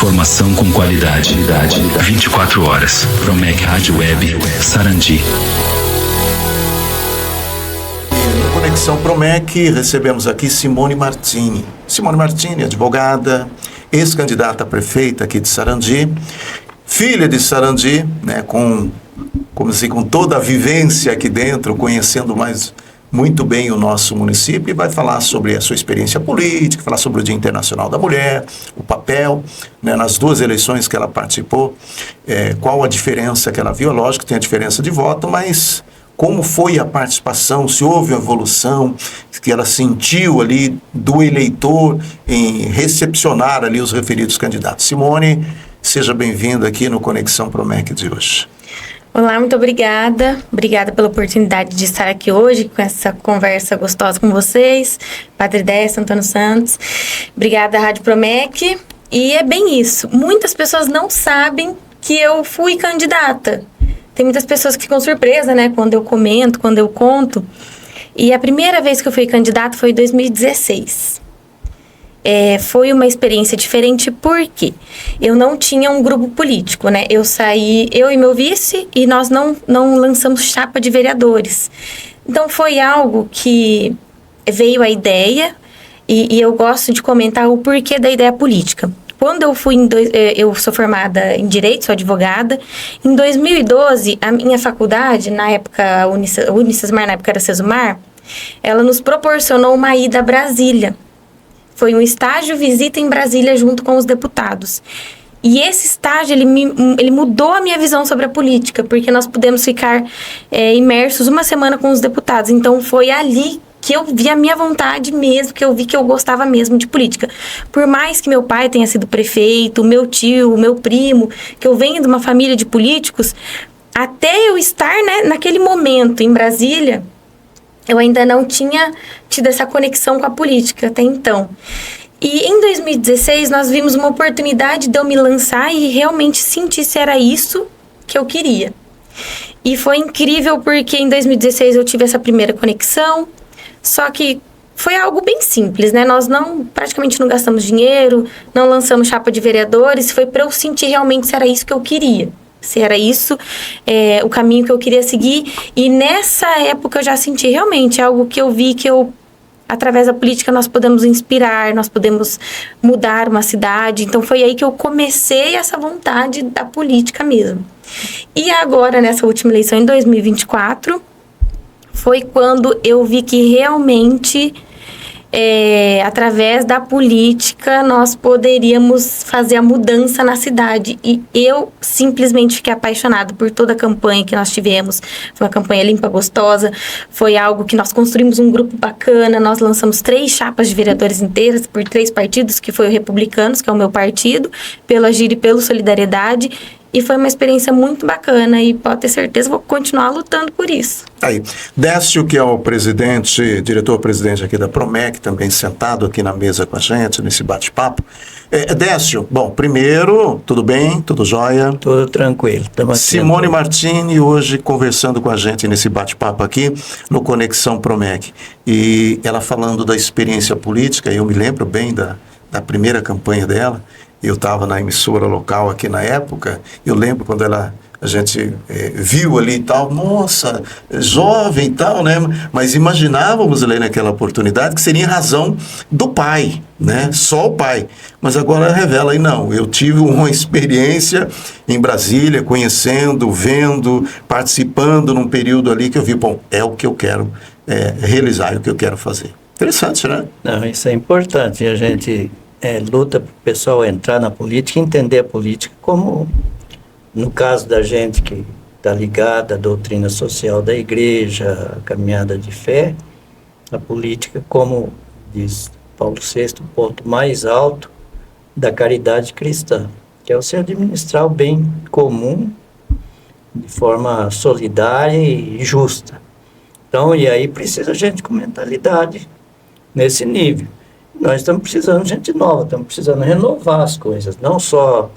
Informação com qualidade. 24 horas. Promec Rádio Web Sarandi. No Conexão Promec, recebemos aqui Simone Martini. Simone Martini, advogada, ex-candidata a prefeita aqui de Sarandi, filha de Sarandi, né, com toda a vivência aqui dentro, conhecendo muito bem o nosso município, e vai falar sobre a sua experiência política, falar sobre o Dia Internacional da Mulher, o papel, né, nas duas eleições que ela participou, qual a diferença que ela viu. Lógico que tem a diferença de voto, mas como foi a participação, se houve uma evolução, que ela sentiu ali do eleitor em recepcionar ali os referidos candidatos. Simone, seja bem-vinda aqui no Conexão Promec de hoje. Olá, muito obrigada. Obrigada pela oportunidade de estar aqui hoje com essa conversa gostosa com vocês. Padre Décio, Antônio Santos. Obrigada, Rádio Promec. E é bem isso. Muitas pessoas não sabem que eu fui candidata. Tem muitas pessoas que ficam surpresas, né? Quando eu comento, quando eu conto. E a primeira vez que eu fui candidata foi em 2016. Foi uma experiência diferente porque eu não tinha um grupo político, né? Eu saí, eu e meu vice, e nós não lançamos chapa de vereadores. Então foi algo que veio a ideia, e eu gosto de comentar o porquê da ideia política. Quando eu fui, eu sou formada em Direito, sou advogada. Em 2012, a minha faculdade, na época, a Unicesumar, na época era Sesumar, ela nos proporcionou uma ida a Brasília. Foi um estágio visita em Brasília junto com os deputados. E esse estágio, ele mudou a minha visão sobre a política, porque nós pudemos ficar imersos uma semana com os deputados. Então, foi ali que eu vi a minha vontade mesmo, que eu vi que eu gostava mesmo de política. Por mais que meu pai tenha sido prefeito, meu tio, meu primo, que eu venho de uma família de políticos, até eu estar, né, naquele momento em Brasília, eu ainda não tinha tido essa conexão com a política até então. E em 2016, nós vimos uma oportunidade de eu me lançar e realmente sentir se era isso que eu queria. E foi incrível porque em 2016 eu tive essa primeira conexão, só que foi algo bem simples, né? Nós praticamente não gastamos dinheiro, não lançamos chapa de vereadores, foi para eu sentir realmente se era isso que eu queria. Se era isso, o caminho que eu queria seguir. E nessa época eu já senti realmente algo que eu vi que através da política nós podemos inspirar, nós podemos mudar uma cidade. Então foi aí que eu comecei essa vontade da política mesmo. E agora, nessa última eleição, em 2024, foi quando eu vi que realmente, através da política, nós poderíamos fazer a mudança na cidade. E eu simplesmente fiquei apaixonada por toda a campanha que nós tivemos. Foi uma campanha limpa, gostosa. Foi algo que nós construímos um grupo bacana. Nós lançamos 3 chapas de vereadores inteiras por 3 partidos, que foi o Republicanos, que é o meu partido, pelo Agir e pelo Solidariedade. E foi uma experiência muito bacana e pode ter certeza vou continuar lutando por isso. Aí, Décio, que é o diretor-presidente aqui da Promec, também sentado aqui na mesa com a gente, nesse bate-papo. Décio, bom, primeiro, tudo bem? Tudo jóia? Tudo tranquilo. Simone Martini, hoje conversando com a gente nesse bate-papo aqui, no Conexão Promec. E ela falando da experiência política, eu me lembro bem da primeira campanha dela. Eu estava na emissora local aqui na época, eu lembro quando a gente viu ali e tal, nossa, jovem e tal, né? Mas imaginávamos ali naquela oportunidade que seria em razão do pai, né? Só o pai. Mas agora revela aí, não, eu tive uma experiência em Brasília, conhecendo, vendo, participando num período ali que eu vi, bom, é o que eu quero realizar, é o que eu quero fazer. Interessante, né? Não, isso é importante, a gente luta para o pessoal entrar na política, entender a política como, no caso da gente que está ligada à doutrina social da igreja, a caminhada de fé, a política, como diz Paulo VI, o ponto mais alto da caridade cristã, que é você administrar o bem comum de forma solidária e justa. Então, e aí precisa gente com mentalidade nesse nível. Nós estamos precisando de gente nova, estamos precisando renovar as coisas, não só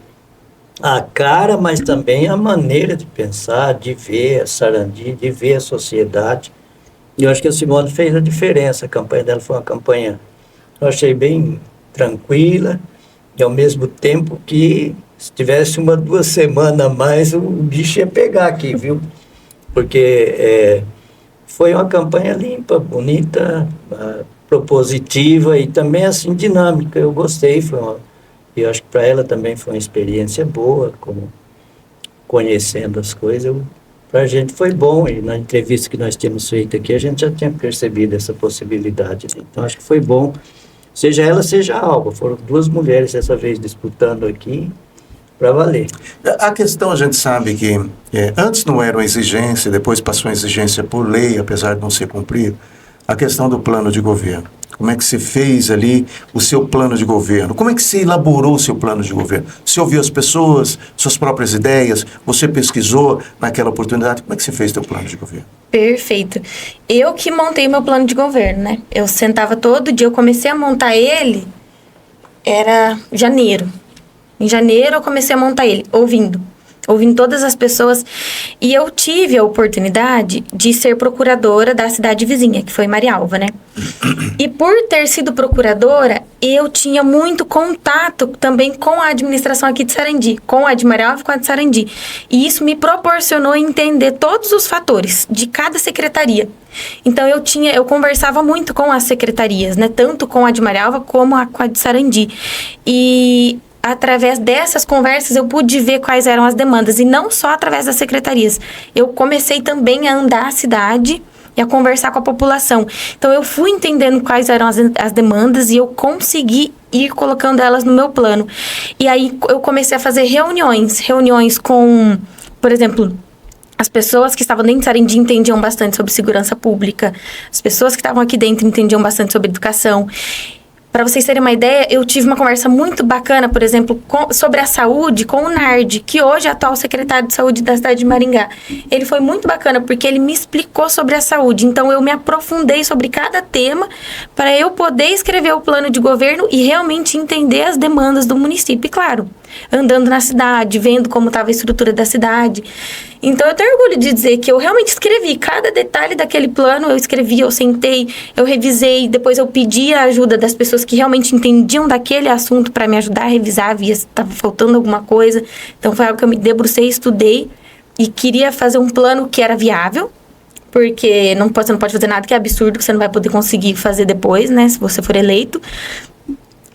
a cara, mas também a maneira de pensar, de ver a Sarandi, de ver a sociedade. E eu acho que a Simone fez a diferença. A campanha dela foi uma campanha, eu achei bem tranquila, E ao mesmo tempo que, se tivesse 2 semanas a mais, o bicho ia pegar aqui, viu? Porque foi uma campanha limpa, bonita, propositiva e também, assim, dinâmica. Eu gostei, eu acho que para ela também foi uma experiência boa, como conhecendo as coisas. Para a gente foi bom, e na entrevista que nós tínhamos feito aqui, a gente já tinha percebido essa possibilidade. Então, acho que foi bom, seja ela, seja a Alba. Foram 2 mulheres dessa vez disputando aqui, para valer. A questão, a gente sabe que antes não era uma exigência, depois passou a exigência por lei, apesar de não ser cumprido, a questão do plano de governo. Como é que você fez ali o seu plano de governo? Como é que você elaborou o seu plano de governo? Você ouviu as pessoas, suas próprias ideias? Você pesquisou naquela oportunidade? Como é que você fez o seu plano de governo? Perfeito. Eu que montei meu plano de governo, né? Eu sentava todo dia, eu comecei a montar ele, era janeiro. Em janeiro eu comecei a montar ele, ouvindo todas as pessoas, e eu tive a oportunidade de ser procuradora da cidade vizinha, que foi Marialva, né? E por ter sido procuradora, eu tinha muito contato também com a administração aqui de Sarandi, com a de Marialva e com a de Sarandi. E isso me proporcionou entender todos os fatores de cada secretaria. Então eu conversava muito com as secretarias, né? Tanto com a de Marialva como com a de Sarandi. E através dessas conversas, eu pude ver quais eram as demandas, e não só através das secretarias. Eu comecei também a andar a cidade e a conversar com a população. Então, eu fui entendendo quais eram as demandas e eu consegui ir colocando elas no meu plano. E aí, eu comecei a fazer reuniões com, por exemplo, as pessoas que estavam dentro de Sarandi entendiam bastante sobre segurança pública, as pessoas que estavam aqui dentro entendiam bastante sobre educação. Para vocês terem uma ideia, eu tive uma conversa muito bacana, por exemplo, sobre a saúde com o Nardi, que hoje é atual secretário de saúde da cidade de Maringá. Ele foi muito bacana porque ele me explicou sobre a saúde. Então, eu me aprofundei sobre cada tema para eu poder escrever o plano de governo e realmente entender as demandas do município. E, claro, andando na cidade, vendo como estava a estrutura da cidade. Então, eu tenho orgulho de dizer que eu realmente escrevi cada detalhe daquele plano. Eu escrevi, eu sentei, eu revisei, depois eu pedi a ajuda das pessoas que realmente entendiam daquele assunto para me ajudar a revisar, via se estava faltando alguma coisa. Então, foi algo que eu me debrucei, estudei e queria fazer um plano que era viável, porque você não pode fazer nada que é absurdo, que você não vai poder conseguir fazer depois, né, se você for eleito.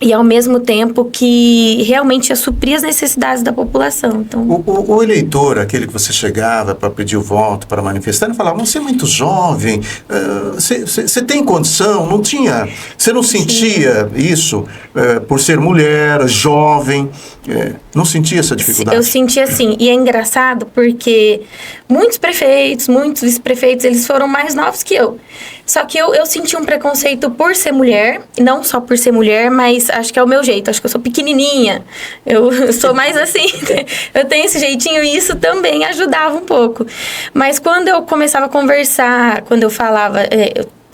E, ao mesmo tempo, que realmente ia suprir as necessidades da população. Então, o eleitor, aquele que você chegava para pedir o voto, para manifestar, ele falava, você é muito jovem, você tem condição? Não tinha? Você não sentia isso por ser mulher, jovem? Não sentia essa dificuldade? Eu sentia sim. E é engraçado porque muitos prefeitos, muitos vice-prefeitos, eles foram mais novos que eu. Só que eu senti um preconceito por ser mulher, não só por ser mulher, mas acho que é o meu jeito. Acho que eu sou pequenininha, eu sou mais assim, eu tenho esse jeitinho e isso também ajudava um pouco. Mas quando eu começava a conversar, quando eu falava...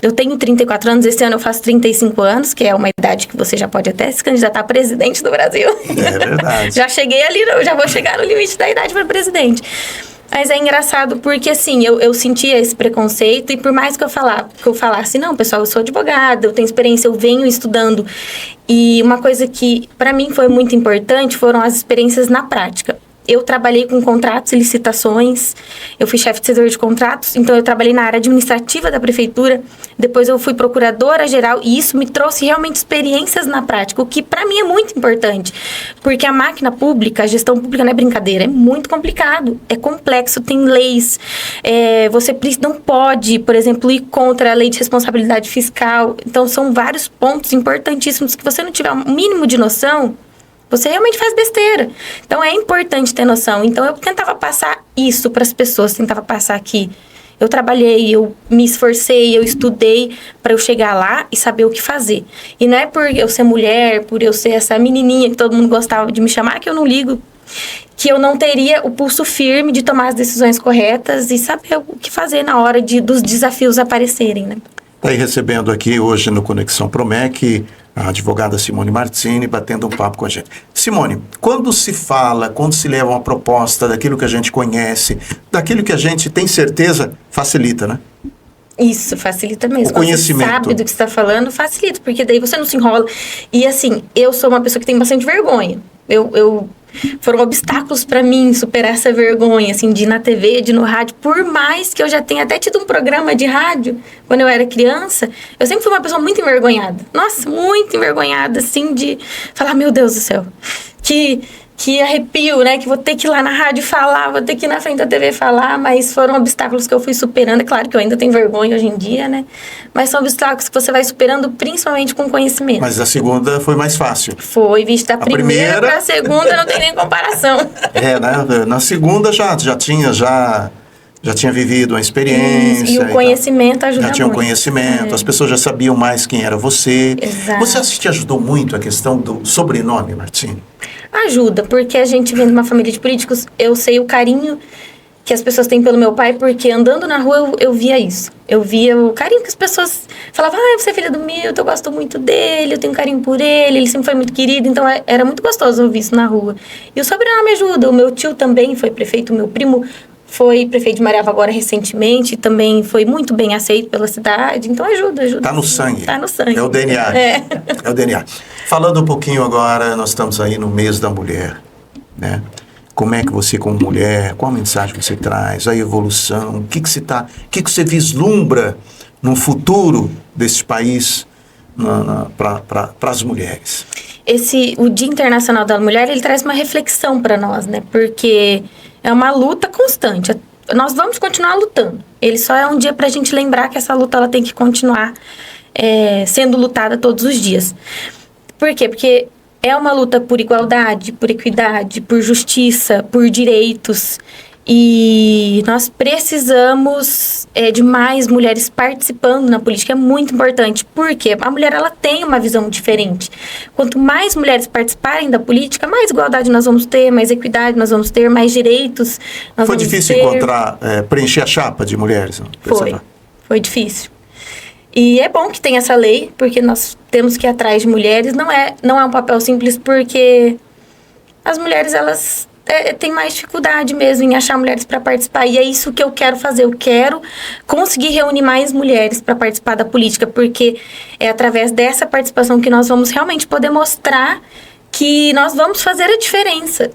Eu tenho 34 anos, esse ano eu faço 35 anos, que é uma idade que você já pode até se candidatar a presidente do Brasil. É verdade. Já cheguei ali, já vou chegar no limite da idade para presidente. Mas é engraçado porque, assim, eu sentia esse preconceito e por mais que eu falasse, não, pessoal, eu sou advogada, eu tenho experiência, eu venho estudando. E uma coisa que, para mim, foi muito importante foram as experiências na prática. Eu trabalhei com contratos e licitações, eu fui chefe de setor de contratos, então eu trabalhei na área administrativa da prefeitura, depois eu fui procuradora-geral e isso me trouxe realmente experiências na prática, o que para mim é muito importante, porque a máquina pública, a gestão pública não é brincadeira, é muito complicado, é complexo, tem leis, você não pode, por exemplo, ir contra a lei de responsabilidade fiscal, então são vários pontos importantíssimos que você não tiver um mínimo de noção, você realmente faz besteira. Então, é importante ter noção. Então, eu tentava passar isso para as pessoas. Tentava passar que eu trabalhei, eu me esforcei, eu estudei para eu chegar lá e saber o que fazer. E não é por eu ser mulher, por eu ser essa menininha que todo mundo gostava de me chamar, que eu não ligo, que eu não teria o pulso firme de tomar as decisões corretas e saber o que fazer na hora dos desafios aparecerem, né? Está aí recebendo aqui hoje no Conexão Promec a advogada Simone Martini, batendo um papo com a gente. Simone, quando se leva uma proposta daquilo que a gente conhece, daquilo que a gente tem certeza, facilita, né? Isso, facilita mesmo. O conhecimento. Quando você sabe do que você está falando, facilita, porque daí você não se enrola. E assim, eu sou uma pessoa que tem bastante vergonha. Foram obstáculos para mim superar essa vergonha, assim, de ir na TV, de ir no rádio. Por mais que eu já tenha até tido um programa de rádio quando eu era criança, eu sempre fui uma pessoa muito envergonhada. Nossa, muito envergonhada, assim, de falar, meu Deus do céu, que arrepio, né? Que vou ter que ir lá na rádio falar, vou ter que ir na frente da TV falar, mas foram obstáculos que eu fui superando. É claro que eu ainda tenho vergonha hoje em dia, né? Mas são obstáculos que você vai superando principalmente com conhecimento. Mas a segunda foi mais fácil. Foi, visto, da primeira para a segunda não tem nem comparação. Né? Na segunda já tinha vivido uma experiência. E o conhecimento ajuda muito. Já tinha um conhecimento, as pessoas já sabiam mais quem era você. Exato. Você acha que te ajudou muito a questão do sobrenome, Martini? Ajuda, porque a gente vem de uma família de políticos, eu sei o carinho que as pessoas têm pelo meu pai, porque andando na rua eu via isso. Eu via o carinho que as pessoas falavam, você é filha do Milton, eu gosto muito dele, eu tenho carinho por ele sempre foi muito querido, então era muito gostoso ouvir isso na rua. E o sobrenome ajuda, o meu tio também foi prefeito, o meu primo foi prefeito de Mariava agora recentemente, também foi muito bem aceito pela cidade, então ajuda. Tá no sangue. Tá no sangue. É o DNA. É o DNA. Falando um pouquinho agora, nós estamos aí no mês da mulher, né? Como é que você, como mulher, qual a mensagem que você traz, a evolução, o que você vislumbra no futuro desse país para as mulheres? O Dia Internacional da Mulher, ele traz uma reflexão para nós, né? Porque é uma luta constante. Nós vamos continuar lutando. Ele só é um dia para a gente lembrar que essa luta ela tem que continuar sendo lutada todos os dias. Por quê? Porque é uma luta por igualdade, por equidade, por justiça, por direitos. E nós precisamos de mais mulheres participando na política. É muito importante, porque a mulher ela tem uma visão diferente. Quanto mais mulheres participarem da política, mais igualdade nós vamos ter, mais equidade nós vamos ter, mais direitos nós Foi vamos difícil encontrar, preencher a chapa de mulheres? Foi difícil. E é bom que tem essa lei, porque nós temos que ir atrás de mulheres. Não é um papel simples, porque as mulheres, elas têm mais dificuldade mesmo em achar mulheres para participar. E é isso que eu quero fazer. Eu quero conseguir reunir mais mulheres para participar da política, porque é através dessa participação que nós vamos realmente poder mostrar que nós vamos fazer a diferença.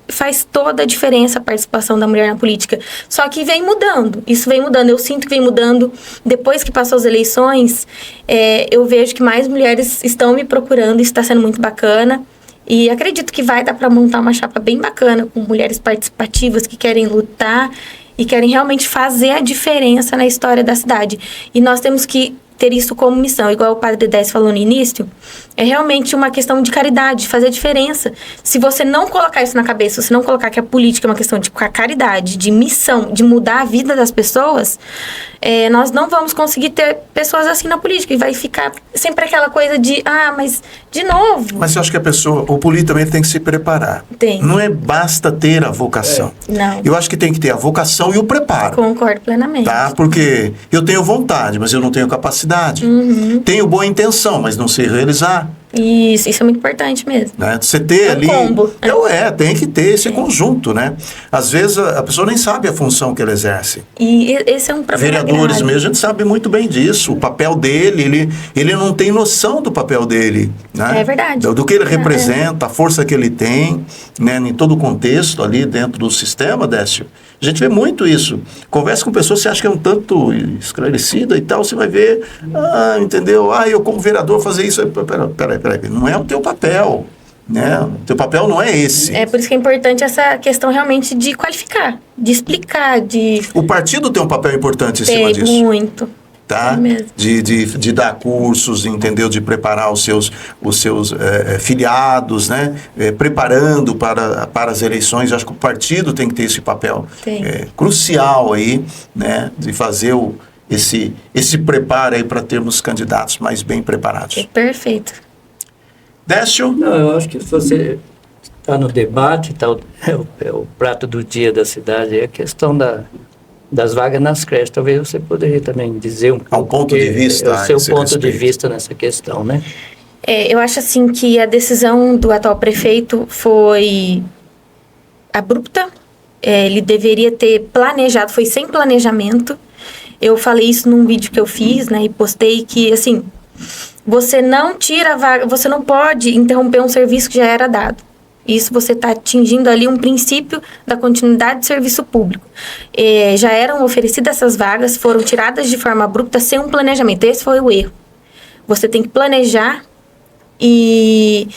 Faz toda a diferença a participação da mulher na política. Só que vem mudando. Isso vem mudando. Eu sinto que vem mudando. Depois que passou as eleições, eu vejo que mais mulheres estão me procurando. Isso está sendo muito bacana. E acredito que vai dar para montar uma chapa bem bacana, com mulheres participativas que querem lutar e querem realmente fazer a diferença na história da cidade. E nós temos que ter isso como missão, igual o Padre Décio falou no início, é realmente uma questão de caridade, de fazer a diferença. Se você não colocar isso na cabeça, se não colocar que a política é uma questão de caridade, de missão, de mudar a vida das pessoas, nós não vamos conseguir ter pessoas assim na política, e vai ficar sempre aquela coisa de, mas de novo. Mas eu acho que o político também tem que se preparar. Tem. Não basta ter a vocação. Não. Eu acho que tem que ter a vocação e o preparo. Concordo plenamente. Tá? Porque eu tenho vontade, mas eu não tenho capacidade. Tenho boa intenção, mas não sei realizar. Isso é muito importante mesmo. Né? Você ter ali... combo. Tem que ter esse conjunto, né? Às vezes a pessoa nem sabe a função que ela exerce. E esse é um problema Vereadores grave. mesmo, a gente sabe muito bem disso. O papel dele, ele não tem noção do papel dele. Né? É verdade. Do que ele representa, a força que ele tem, né? Em todo o contexto ali dentro do sistema, Décio. A gente vê muito isso. Conversa com pessoas, você acha que é um tanto esclarecida e tal, você vai ver, entendeu? Eu como vereador fazer isso, peraí, não é o teu papel, né? O teu papel não é esse. É por isso que é importante essa questão realmente de qualificar, de explicar, de... O partido tem um papel importante em cima disso. Muito. Tá? De dar cursos, entendeu? De preparar os seus filiados, né? Preparando para as eleições. Eu acho que o partido tem que ter esse papel crucial aí, né? De fazer esse preparo aí para termos candidatos mais bem preparados. Perfeito. Décio? Não, eu acho que você está no debate, é o prato do dia da cidade, é a questão das vagas nas creches. Talvez você poderia também dizer um pouco. Ao ponto de vista. O seu ponto de vista nessa questão, né? Eu acho assim que a decisão do atual prefeito foi abrupta. Ele deveria ter planejado, foi sem planejamento. Eu falei isso num vídeo que eu fiz, né, e postei que, assim, você não tira a vaga, você não pode interromper um serviço que já era dado. Isso você está atingindo ali um princípio da continuidade do serviço público. Já eram oferecidas essas vagas, foram tiradas de forma abrupta, sem um planejamento. Esse foi o erro. Você tem que planejar e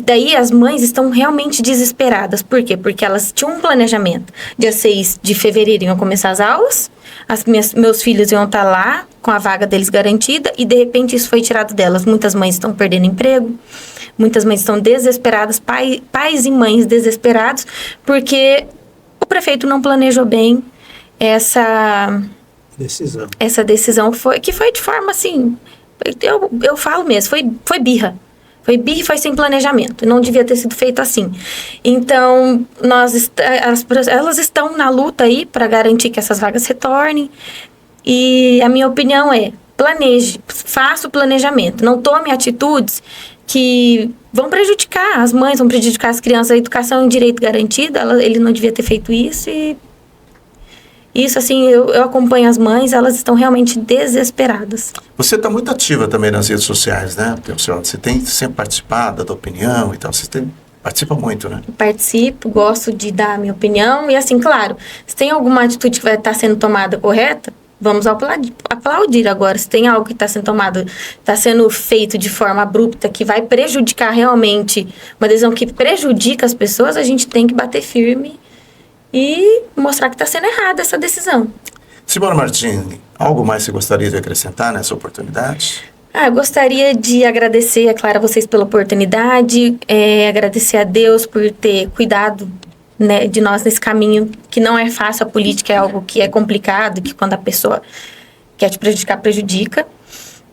daí as mães estão realmente desesperadas. Por quê? Porque elas tinham um planejamento. Dia 6 de fevereiro iam começar as aulas, meus filhos iam estar lá com a vaga deles garantida e, de repente, isso foi tirado delas. Muitas mães estão perdendo emprego. Muitas mães estão desesperadas, pais e mães desesperados, porque o prefeito não planejou bem essa decisão que foi de forma assim, eu falo mesmo, foi birra. Foi birra e foi sem planejamento. Não devia ter sido feito assim. Então, elas estão na luta aí para garantir que essas vagas retornem. E a minha opinião é, planeje, faça o planejamento. Não tome atitudes que vão prejudicar as mães, vão prejudicar as crianças. A educação é um direito garantido, ele não devia ter feito isso. E isso, assim, eu acompanho as mães, elas estão realmente desesperadas. Você está muito ativa também nas redes sociais, né? Você tem sempre participado da opinião e tal, participa muito, né? Participo, gosto de dar a minha opinião. E, assim, claro, se tem alguma atitude que vai estar sendo tomada correta, vamos aplaudir agora. Se tem algo que está sendo tomado, está sendo feito de forma abrupta, que vai prejudicar realmente, uma decisão que prejudica as pessoas, a gente tem que bater firme e mostrar que está sendo errada essa decisão. Simone Martini, algo mais você gostaria de acrescentar nessa oportunidade? Eu gostaria de agradecer, é claro, a vocês pela oportunidade, agradecer a Deus por ter cuidado, né, de nós nesse caminho, que não é fácil. A política é algo que é complicado, que quando a pessoa quer te prejudicar, prejudica.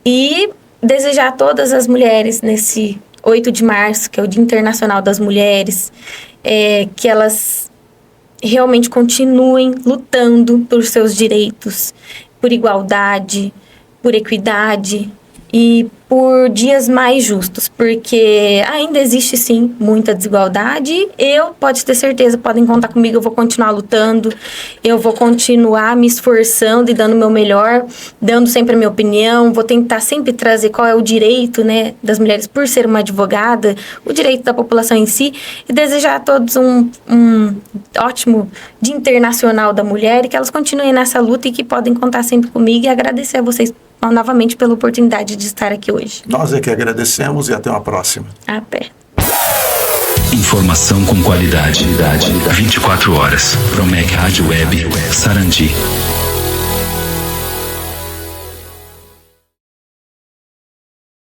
E desejar a todas as mulheres nesse 8 de março, que é o Dia Internacional das Mulheres, que elas realmente continuem lutando por seus direitos, por igualdade, por equidade e por dias mais justos, porque ainda existe, sim, muita desigualdade. Pode ter certeza, podem contar comigo, eu vou continuar lutando, eu vou continuar me esforçando e dando o meu melhor, dando sempre a minha opinião, vou tentar sempre trazer qual é o direito, né, das mulheres por ser uma advogada, o direito da população em si, e desejar a todos um ótimo Dia Internacional da Mulher, e que elas continuem nessa luta e que podem contar sempre comigo, e agradecer a vocês novamente pela oportunidade de estar aqui hoje. Nós é que agradecemos e até uma próxima. Até. Informação com qualidade. 24 horas. Promec Rádio Web Sarandi.